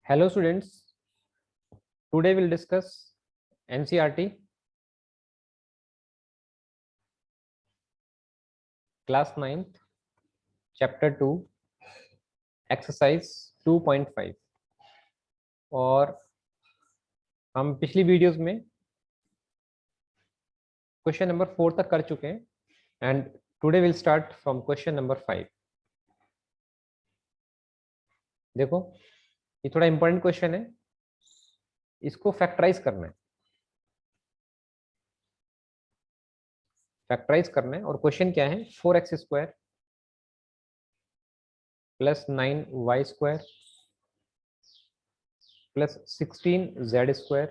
Hello students, today we'll discuss NCERT class 9th chapter 2 exercise 2.5 और हम पिछली videos में क्वेश्चन नंबर 4 तक कर चुके हैं and today will start from question number 5। देखो ये थोड़ा इंपॉर्टेंट क्वेश्चन है, इसको फैक्टराइज करना है। और क्वेश्चन क्या है, 4x² plus 9y² plus 16z²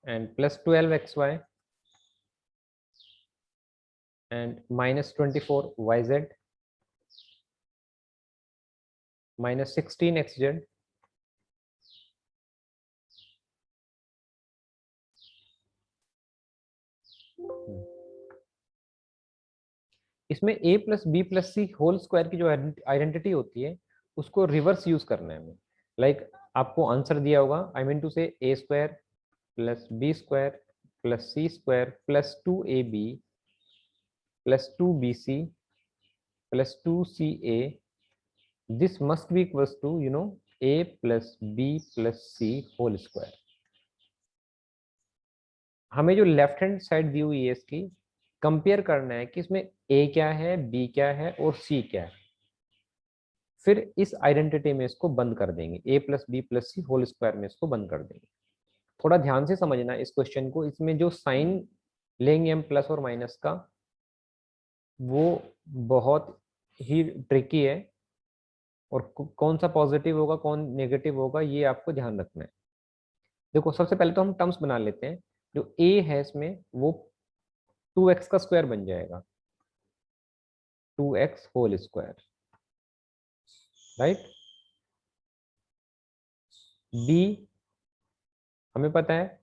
and plus 12xy and minus 24yz minus 16xz इसमें a plus b plus c whole square की जो आइडेंटिटी होती है उसको रिवर्स यूज करना है हमें। लाइक आपको आंसर दिया होगा, आई मीन टू से a² plus b² plus c² plus 2ab plus 2bc plus 2ca, this must be equals to a plus b plus c whole square. हमें जो लेफ्ट हैंड साइड दी हुई है इसकी compare करना है कि इसमें a क्या है, b क्या है और c क्या है। फिर इस आइडेंटिटी में इसको बंद कर देंगे, a plus b plus c whole square में इसको बंद कर देंगे। थोड़ा ध्यान से समझना इस क्वेश्चन को, इसमें जो साइन लेंगे हम प्लस और माइनस का वो बहुत ही ट्रिकी है, और कौन सा पॉजिटिव होगा कौन नेगेटिव होगा ये आपको ध्यान रखना है। देखो सबसे पहले तो हम टर्म्स बना लेते हैं। जो a है इसमें वो 2x का स्क्वायर बन जाएगा, 2x whole square, right. b हमें पता है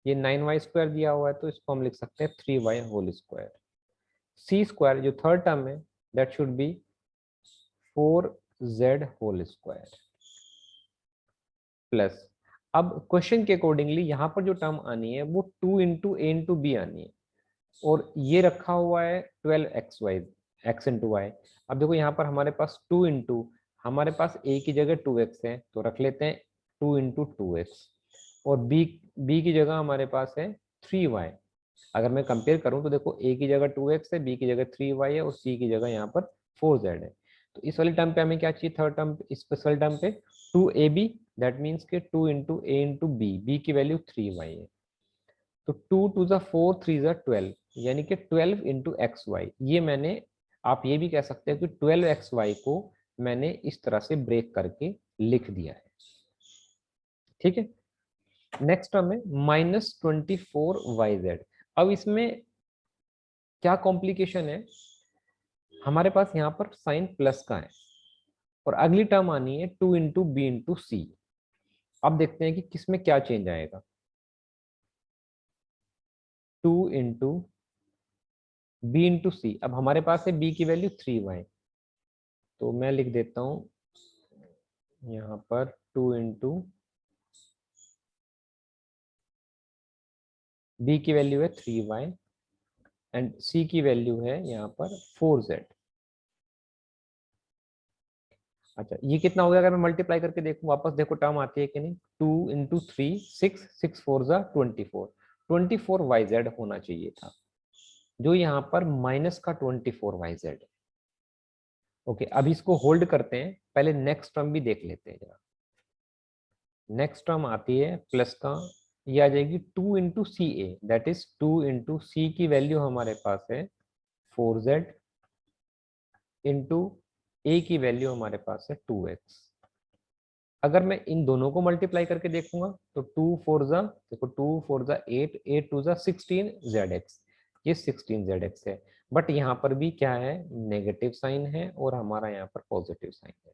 ये 9y² दिया हुआ है तो इसको हम लिख सकते हैं 3y होल स्क्वायर। c² जो थर्ड टर्म है that should be 4z whole square plus, अब क्वेश्चन के अकॉर्डिंगली यहाँ पर जो टर्म आनी है वो 2 इंटू ए इंटू बी आनी है, और ये रखा हुआ है 12xy x इंटू वाई। अब देखो यहाँ पर हमारे पास 2 इंटू, हमारे पास a की जगह 2x है तो रख लेते हैं 2 इंटू 2x, और b की जगह हमारे पास है 3y। अगर मैं कंपेयर करूं तो देखो a की जगह 2x है, b की जगह 3y है और c की जगह यहाँ पर 4z है। तो इस वाली टर्म पे हमें क्या चाहिए, थर्ड टर्म स्पेशल टर्म पे 2ab, दैट मीन्स के 2 इंटू ए इंटू बी की वैल्यू 3y है। तो 2 टू ज़ा 4 3 ज़ा 12, यानी कि 12 इंटू एक्स वाई। ये मैंने, आप ये भी कह सकते हैं कि 12xy को मैंने इस तरह से ब्रेक करके लिख दिया है, ठीक है। नेक्स्ट टर्म है -24yz। अब इसमें क्या कॉम्प्लिकेशन है, हमारे पास यहाँ पर साइन प्लस का है और अगली टर्म आनी है 2 इंटू बी इंटू सी। अब देखते हैं कि किसमें क्या चेंज आएगा। 2 इंटू बी इंटू सी, अब हमारे पास है बी की वैल्यू 3y, तो मैं लिख देता हूँ यहाँ पर 2 इंटू बी की वैल्यू है 3y एंड सी की वैल्यू है यहाँ पर 4z। अच्छा ये कितना हो गया, अगर मैं मल्टीप्लाई करके देखूं वापस, देखो टर्म आती है कि नहीं। 2 इंटू 3 6, 6 4 ज़ा 24, 24yz होना चाहिए था, जो यहाँ पर माइनस का 24yz। ओके अब इसको होल्ड करते हैं, पहले नेक्स्ट टर्म भी देख लेते हैं जरा। नेक्स्ट टर्म आती है प्लस का, ये आ जाएगी 2 into C A, that is 2 into C की वैल्यू हमारे पास है 4z इंटू ए की वैल्यू हमारे पास है 2x। अगर मैं इन दोनों को मल्टीप्लाई करके देखूंगा तो 2 4 ज़ा, देखो 2 4 ज़ा 8, 8 2 ज़ा 16zx, ये 16zx है। बट यहाँ पर भी क्या है, नेगेटिव साइन है और हमारा यहाँ पर पॉजिटिव साइन है।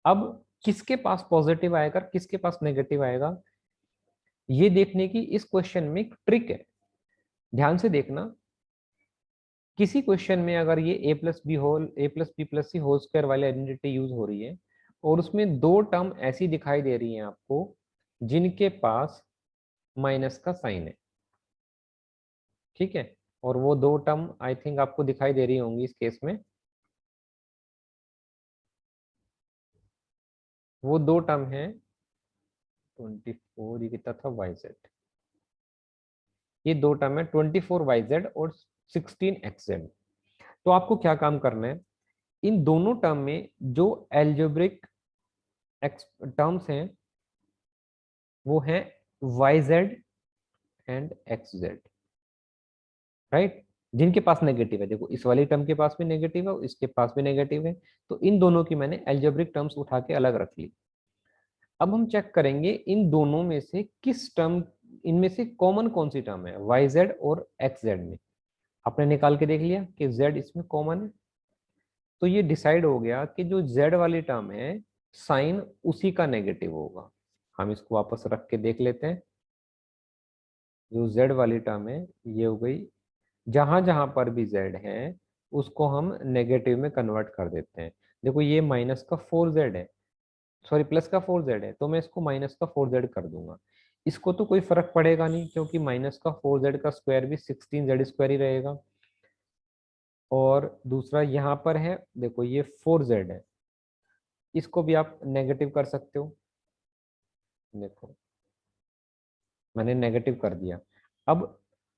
अब किसके पास पॉजिटिव आएगा किसके पास नेगेटिव आएगा, ये देखने की इस क्वेश्चन में एक ट्रिक है। ध्यान से देखना, किसी क्वेश्चन में अगर ये a plus b plus c whole square वाली आइडेंटिटी यूज हो रही है और उसमें दो टर्म ऐसी दिखाई दे रही हैं आपको जिनके पास माइनस का साइन है, ठीक है। और वो दो टर्म आई थिंक आपको दिखाई दे रही होंगी इस केस में। वो दो टर्म है 24, ये कितना था वाई जेड, ये दो टर्म है 24 वाई जेड और 16 एक्स जेड। तो आपको क्या काम करना है, इन दोनों टर्म में जो एल्जेब्रिक टर्म्स हैं वो हैं y z and x z, right. जिनके पास नेगेटिव है, देखो इस वाली टर्म के पास भी नेगेटिव है, इसके पास भी नेगेटिव है, तो इन दोनों की मैंने एल्जेब्रिक टर्म्स उठा के अलग रख ली। अब हम चेक करेंगे इन दोनों में से किस टर्म, इनमें से कॉमन कौन सी टर्म है वाई जेड और एक्स जेड में। आपने निकाल के देख लिया कि जेड इसमें कॉमन है, तो ये डिसाइड हो गया कि जो जेड वाली टर्म है साइन उसी का नेगेटिव होगा। हम इसको वापस रख के देख लेते हैं। जो जेड वाली टर्म है ये हो गई, जहां जहां पर भी जेड है उसको हम नेगेटिव में कन्वर्ट कर देते हैं। देखो ये माइनस का 4z है, सॉरी प्लस का 4z है, तो मैं इसको माइनस का 4z कर दूंगा। इसको तो कोई फर्क पड़ेगा नहीं क्योंकि माइनस का 4z का स्क्वायर भी 16z स्क्वायर ही रहेगा। और दूसरा यहाँ पर है, देखो ये 4z है, इसको भी आप नेगेटिव कर सकते हो। देखो मैंने नेगेटिव कर दिया। अब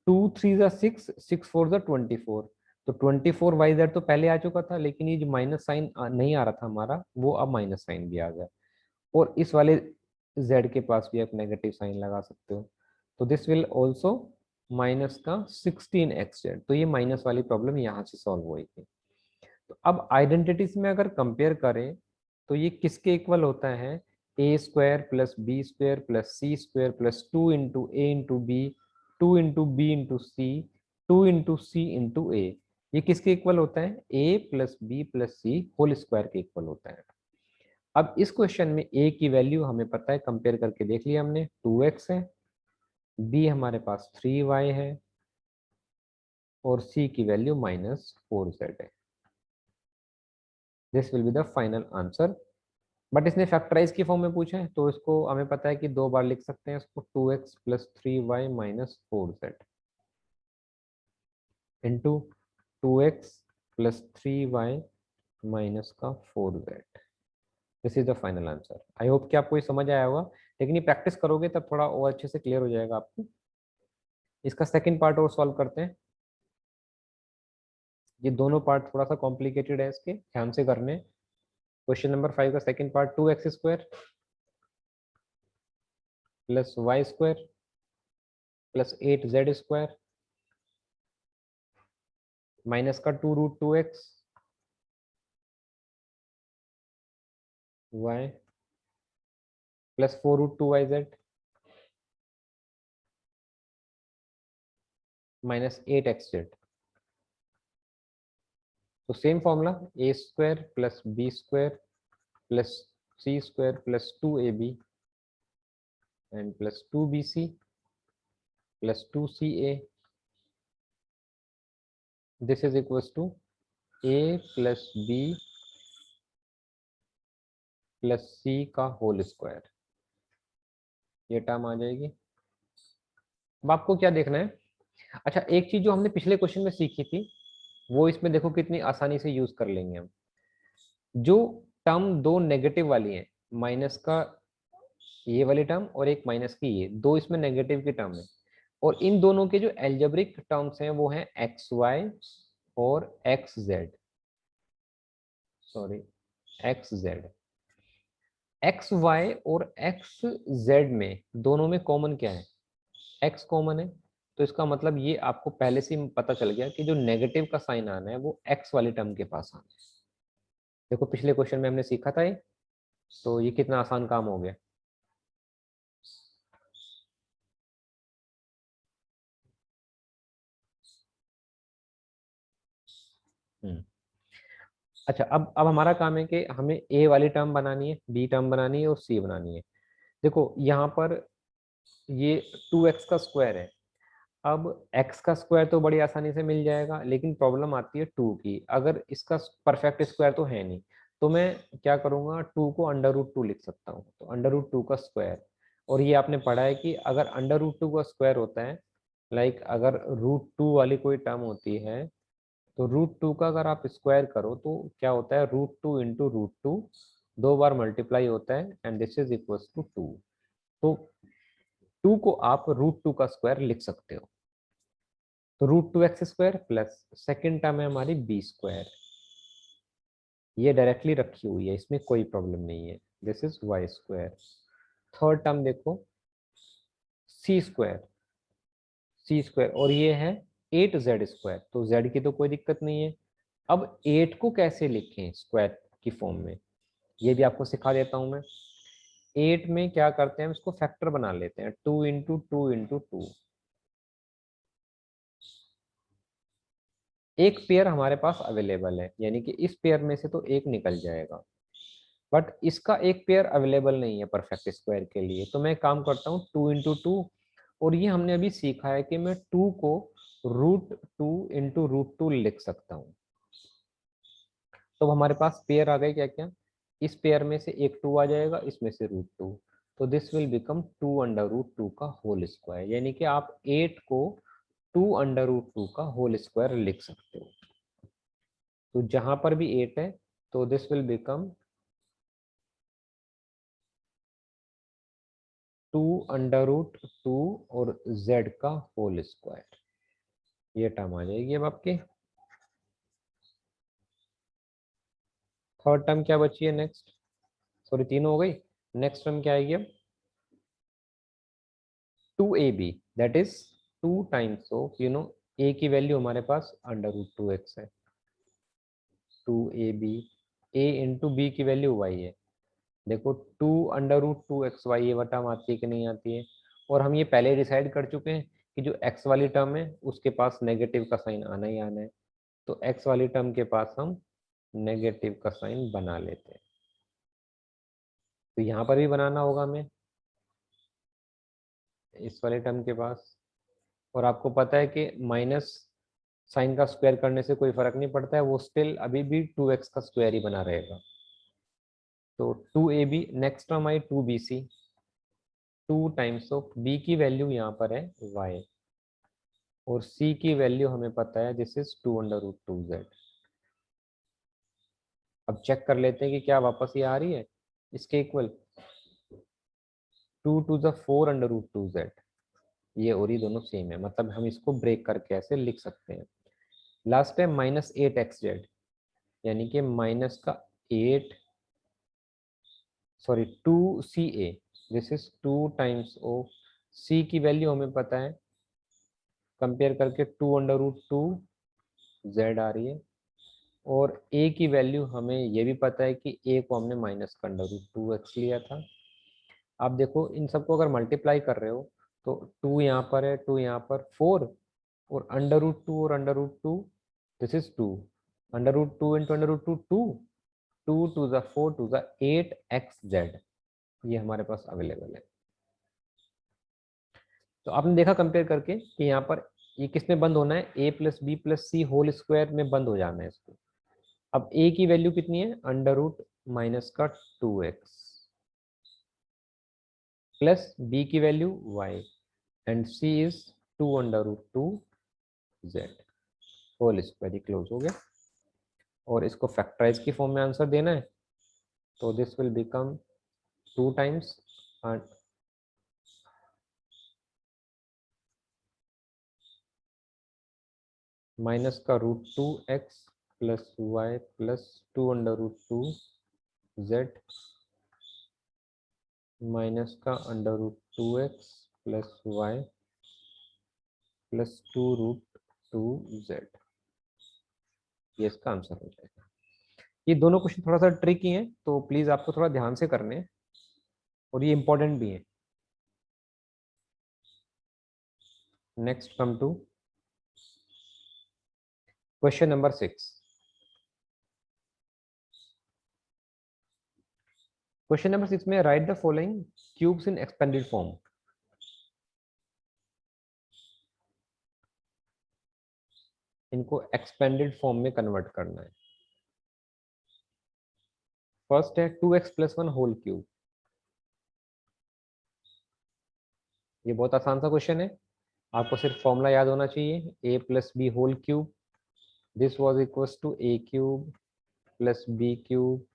2 3 × 6, 6 4 = 24, तो 24 y z तो पहले आ चुका था, लेकिन ये जो माइनस साइन नहीं आ रहा था हमारा, वो अब माइनस साइन भी आ गया। और इस वाले z के पास भी आप नेगेटिव साइन लगा सकते हो, तो दिस विल ऑल्सो माइनस का 16 x z। तो ये माइनस वाली प्रॉब्लम यहाँ से सॉल्व हुई थी। तो अब आइडेंटिटीज में अगर कंपेयर करें तो ये किसके इक्वल होता है, a² + b² + c² + 2 × a × b, 2 × b × c, 2 × c × a, ये किसके इक्वल होता है, a + b + c whole square के इक्वल होता है। अब इस क्वेश्चन में a की वैल्यू हमें पता है, कंपेयर करके देख लिया हमने, 2x है, b हमारे पास 3y है और c की वैल्यू -4z है। This will be the final answer. But इसने फैक्टराइज की फॉर्म में पूछा है, तो इसको हमें पता है कि दो बार लिख सकते हैं इसको, 2x + 3y - 4z into 2x + 3y - 4z। This is the final answer. I hope कि आपको ये समझ आया होगा, लेकिन ये प्रैक्टिस करोगे तब थोड़ा और अच्छे से क्लियर हो जाएगा आपको। इसका सेकंड पार्ट और सॉल्व करते हैं। ये दोनों पार्ट थोड़ा सा कॉम्प्लिकेटेड है, इसके ध्यान से करने। क्वेश्चन नंबर 5 का second part, 2x² + y² + 8z² minus का 2√2x y + 4√2yz -8xz। तो same formula, a² + b² + c² + 2ab and + 2bc + 2ca, this is equals to a + b + c का होल स्क्वायर, ये टर्म आ जाएगी। अब आपको क्या देखना है, अच्छा एक चीज जो हमने पिछले क्वेश्चन में सीखी थी वो इसमें देखो कितनी आसानी से यूज कर लेंगे हम। जो टर्म दो नेगेटिव वाली है, माइनस का ये वाली टर्म और एक माइनस की, ये दो इसमें नेगेटिव की टर्म है, और इन दोनों के जो एल्जेब्रिक टर्म्स हैं वो हैं xy और xz, सॉरी xz। xy और xz में दोनों में कॉमन क्या है, x कॉमन है, तो इसका मतलब ये आपको पहले से ही पता चल गया कि जो नेगेटिव का साइन आना है वो x वाली टर्म के पास आना है। देखो पिछले क्वेश्चन में हमने सीखा था ये, तो ये कितना आसान काम हो गया। अच्छा अब हमारा काम है कि हमें a वाली टर्म बनानी है, b टर्म बनानी है और c बनानी है। देखो यहाँ पर ये 2x का स्क्वायर है, अब x का स्क्वायर तो बड़ी आसानी से मिल जाएगा, लेकिन प्रॉब्लम आती है 2 की, अगर इसका परफेक्ट स्क्वायर तो है नहीं, तो मैं क्या करूंगा, 2 को √2 लिख सकता हूँ, तो √2 का स्क्वायर। और ये आपने पढ़ा है कि अगर √2 का स्क्वायर होता है, लाइक अगर √2 वाली कोई टर्म होती है, तो √2 का अगर आप स्क्वायर करो तो क्या होता है, √2 इंटू √2, 2 बार मल्टीप्लाई होता है, and this is equal to 2। तो 2 को आप √2 का स्क्वायर लिख सकते हो। तो √2x² प्लस सेकेंड टर्म है हमारी b², ये डायरेक्टली रखी हुई है, इसमें कोई प्रॉब्लम नहीं है। This is y²। Third term देखो c², और ये है 8z², तो z की तो कोई दिक्कत नहीं है। अब 8 को कैसे लिखें स्क्वायर की फॉर्म में, ये भी आपको सिखा देता हूं मैं। 8 में क्या करते हैं, हम इसको फैक्टर बना लेते हैं, 2 इंटू 2 इंटू 2। एक पेयर हमारे पास अवेलेबल है, यानी कि इस पेयर में से तो एक निकल जाएगा, बट इसका एक पेयर अवेलेबल नहीं है परफेक्ट स्क्वायर के लिए। तो मैं काम करता हूँ 2 इंटू 2, और ये हमने अभी सीखा है कि मैं 2 को √2 इंटू √2 लिख सकता हूँ। तो हमारे पास पेयर आ गए क्या क्या, इस पेयर में से एक 2 आ जाएगा, इसमें से √2, तो दिस विल बिकम 2 √2 का होल स्क्वायर, यानी कि आप 8 को 2 √2 का होल स्क्वायर लिख सकते हो। तो जहां पर भी 8 है, तो दिस विल बिकम 2 √2 और z का होल स्क्वायर, ये टर्म आ जाएगी। अब आपकी थर्ड टर्म क्या बची है नेक्स्ट, सॉरी तीनों हो गई। नेक्स्ट टर्म क्या आएगी अब, 2ab, that is 2 times of a की वैल्यू हमारे पास √2x है, 2ab, a इंटू b की वैल्यू y है। देखो 2 √2xy ये टर्म आती है कि नहीं आती है, और हम ये पहले डिसाइड कर चुके हैं कि जो x वाली टर्म है उसके पास नेगेटिव का साइन आना ही आना है, तो x वाली टर्म के पास हम नेगेटिव का साइन बना लेते हैं। तो यहाँ पर भी बनाना होगा हमें इस वाले टर्म के पास, और आपको पता है कि माइनस साइन का स्क्वायर करने से कोई फर्क नहीं पड़ता है, वो स्टिल अभी भी 2x का स्क्वायर ही बना रहेगा। तो 2ab, next term I 2bc, 2 times of b की वैल्यू यहाँ पर है y, और c की वैल्यू हमें पता है दिस इज 2 √2z। अब चेक कर लेते हैं कि क्या वापस ये आ रही है इसके इक्वल, 2 ⁴ ये और ये दोनों सेम है, मतलब हम इसको ब्रेक करके ऐसे लिख सकते हैं। लास्ट है -8xz, यानी कि माइनस का 8, sorry 2ca, this is 2 times of c की वैल्यू हमें पता है, कंपेयर करके 2 √2z आ रही है, और a की वैल्यू हमें ये भी पता है कि a को हमने माइनस का √2x लिया था। आप देखो इन सबको अगर मल्टीप्लाई कर रहे हो, तो 2 यहाँ पर है, 2 यहाँ पर, 4, और √2 और √2, दिस इज 2, √2 इंटू √2 2, 2 2 ज़ा 4 2 ज़ा 8xz, ये हमारे पास अवेलेबल है। तो आपने देखा कंपेयर करके कि यहाँ पर ये किस में बंद होना है, a plus b plus c whole square में बंद हो जाना है इसको। अब a की वैल्यू कितनी है, √ माइनस का 2x, प्लस b की value y, and c is 2 √2z whole square, close हो गया। और इसको फैक्टराइज की फॉर्म में आंसर देना है, तो this will become 2 times minus का √2x plus y plus 2 √2z minus का √2x plus y plus 2 √2z, ये इसका आंसर हो जाएगा। ये दोनों क्वेश्चन थोड़ा सा ट्रिकी हैं, तो प्लीज आपको थोड़ा ध्यान से करने हैं, और ये इंपॉर्टेंट भी है। Next come to question number 6। Question number 6 में write the following cubes in expanded form. इनको एक्सपेंडेड फॉर्म में कन्वर्ट करना है। फर्स्ट है 2x+1 होल क्यूब। ये बहुत आसान सा क्वेश्चन है, आपको सिर्फ फॉर्मूला याद होना चाहिए, a+b whole cube, this was equals to a cube plus b cube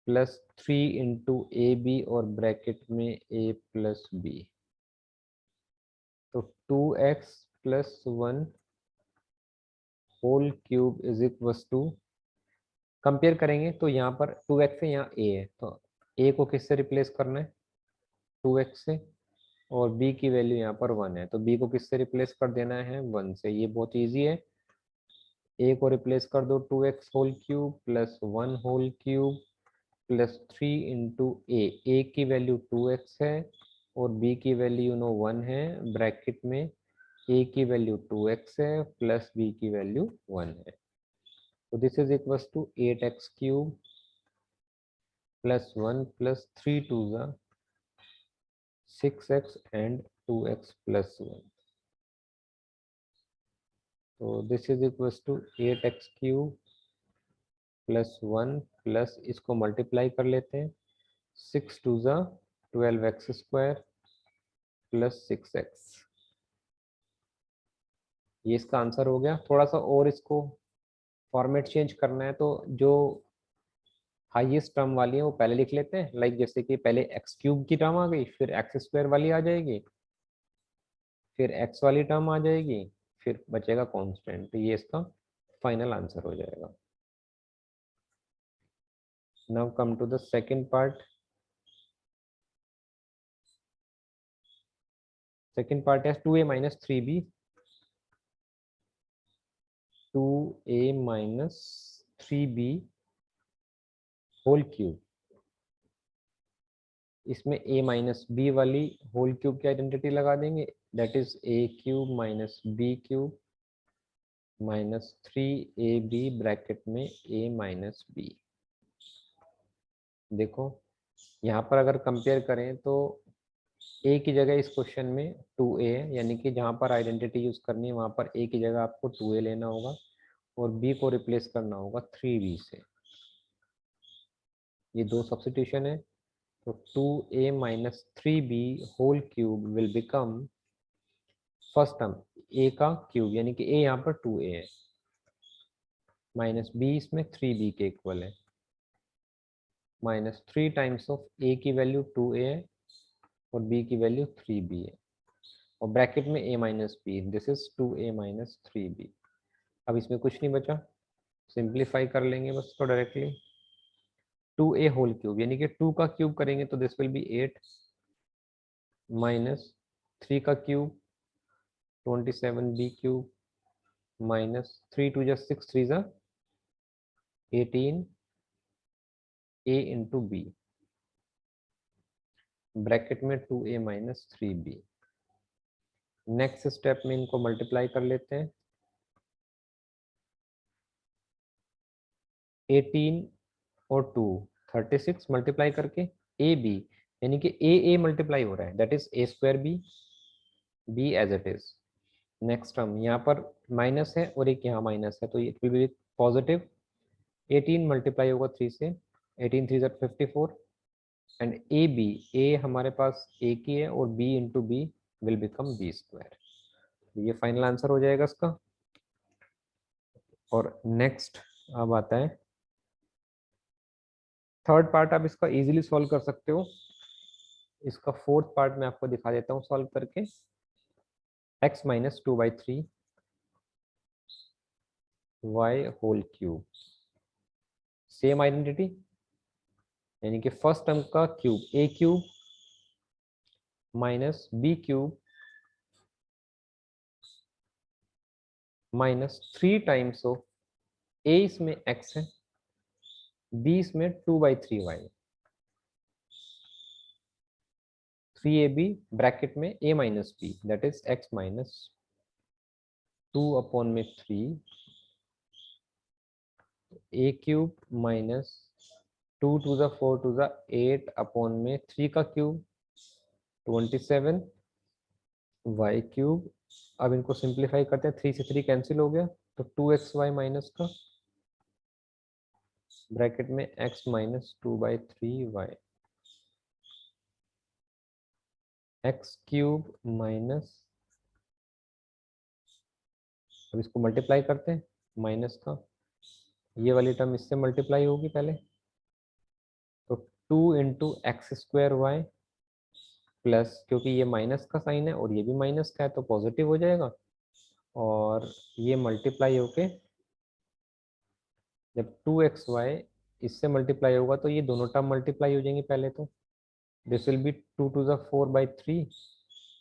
plus 3 into a b और ब्रैकेट में a+b। तो 2x+1 whole cube is equals to, compare करेंगे तो यहाँ पर 2x है, यहाँ a है, तो a को किससे रिप्लेस करना है, 2x से, और b की वैल्यू यहाँ पर 1 है, तो b को किससे रिप्लेस कर देना है, 1 से। ये बहुत इजी है, a को रिप्लेस कर दो 2x whole cube plus 1 whole cube plus 3 into a की वैल्यू 2x है और b की वैल्यू 1 है, ब्रैकेट में a की वैल्यू 2x है प्लस b की वैल्यू 1 है। तो this is equals to 8x cube plus 1 plus 3 2 6x and 2x plus 1। तो this is equals to 8x cube plus 1 plus, इसको मल्टीप्लाई कर लेते हैं, 6 2 12x स्क्वायर प्लस 6x। ये इसका आंसर हो गया। थोड़ा सा और इसको फॉर्मेट चेंज करना है, तो जो हाईएस्ट टर्म वाली है वो पहले लिख लेते हैं, लाइक जैसे कि पहले एक्स क्यूब की टर्म आ गई, फिर एक्स स्क्वायर वाली आ जाएगी, फिर एक्स वाली टर्म आ जाएगी, फिर बचेगा कांस्टेंट। तो ये इसका फाइनल आंसर हो जाएगा। Now come to the second part. Second part है 2a minus 3b, 2a minus 3b whole cube. इसमें a माइनस बी वाली होल क्यूब की आइडेंटिटी लगा देंगे, that is a cube minus b cube minus 3ab bracket में a minus b. देखो यहाँ पर अगर कंपेयर करें तो a की जगह इस क्वेश्चन में 2a है, यानी कि जहाँ पर आइडेंटिटी यूज करनी है वहाँ पर a की जगह आपको 2a लेना होगा और b को रिप्लेस करना होगा 3b से। ये दो सब्स्टिट्यूशन है, तो 2a minus 3b whole cube will become, first term a का क्यूब यानी कि a यहाँ पर 2a है, माइनस b इसमें 3b के इक्वल है, माइनस 3 टाइम्स ऑफ a की वैल्यू 2a है और b की वैल्यू 3b है, और ब्रैकेट में a minus b, this is 2a minus 3b। अब इसमें कुछ नहीं बचा, सिंप्लीफाई कर लेंगे बस तो डायरेक्टली, 2a होल क्यूब यानी कि 2 का क्यूब करेंगे तो दिस विल बी 8 माइनस 3 का cube 27b cube minus 3 2 6 3 18 a into b, bracket में 2a minus 3b। Next step में इनको मल्टीप्लाई कर लेते हैं, 18 और 2 36 मल्टीप्लाई करके ए बी, यानी कि ए मल्टीप्लाई हो रहा है, that is a square b as it is. Next term यहाँ पर माइनस है और एक यहाँ माइनस है, तो it will be positive. 18 multiply होगा 3 से, 18 3 54 एंड ए बी, ए हमारे पास एक ही है और b into b will become b square. ये फाइनल आंसर हो जाएगा इसका। और नेक्स्ट अब आता है थर्ड पार्ट, आप इसका इजीली सॉल्व कर सकते हो। इसका फोर्थ पार्ट मैं आपको दिखा देता हूँ सॉल्व करके, x minus 2/3 y whole cube, same identity, यानी कि फर्स्ट टर्म का cube a cube minus b cube minus 3 times of a, इसमें x है, b इसमें 2/3y, 3ab ब्रैकेट में a minus b, that is x minus 2 upon में 3 a cube minus 2 2 4 2 8 upon में 3 का क्यूब 27 y क्यूब। अब इनको सिंप्लीफाई करते हैं, 3 से 3 कैंसिल हो गया, तो 2xy माइनस का ब्रैकेट में x minus 2/3y x cube minus, अब इसको मल्टीप्लाई करते हैं माइनस का, ये वाली टर्म इससे मल्टीप्लाई होगी पहले, तो 2 into x square y plus, क्योंकि ये माइनस का साइन है और ये भी माइनस का है तो पॉजिटिव हो जाएगा, और ये मल्टीप्लाई होके जब 2xy इससे मल्टीप्लाई होगा तो ये दोनों टर्म मल्टीप्लाई हो जाएंगी पहले तो, this will be 2 to the 4/3,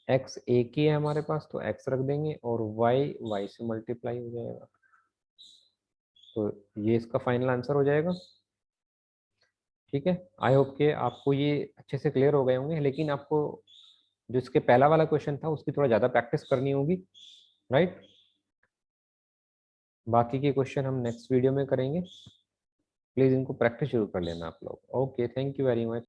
x एक ही है हमारे पास तो x रख देंगे और y से मल्टीप्लाई हो जाएगा, तो ये इसका फाइनल आंसर हो जाएगा। ठीक है, आई होप के आपको ये अच्छे से क्लियर हो गए होंगे, लेकिन आपको जो इसके पहला वाला क्वेश्चन था उसकी थोड़ा ज़्यादा प्रैक्टिस करनी होगी, राइट। बाकी के क्वेश्चन हम नेक्स्ट वीडियो में करेंगे, प्लीज़ इनको प्रैक्टिस शुरू कर लेना आप लोग। Okay, thank you very much.